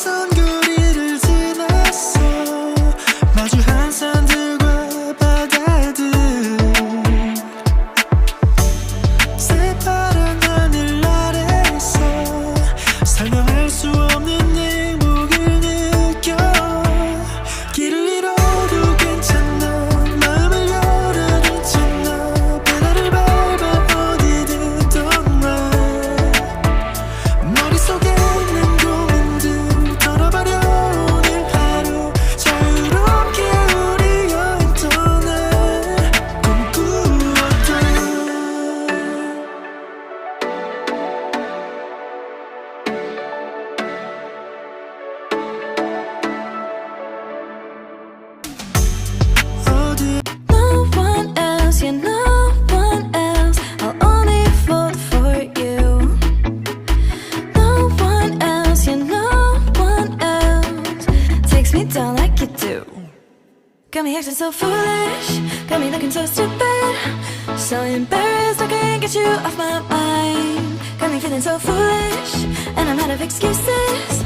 낯선 거리를 지났어. 마주한 산들과 바다들, 새파란 하늘 아래서 설명할 수 없는 행복을 느껴. 길을 잃어도 괜찮아, 마음을 열어도 괜찮아. 페달을 밟아 어디든 떠나. 머릿속에 있는 고민들 털어버려. 오늘 하루 자유롭게 우리 여행 떠나. 꿈꾸었던 어디 No one else, yeah, no one else. I'll only vote for you. No one else, yeah, no one else takes me down like you do. Got me acting so foolish, got me looking so stupid, so embarrassed I can't get you off my mind. Got me feeling so foolish, and I'm out of excuses.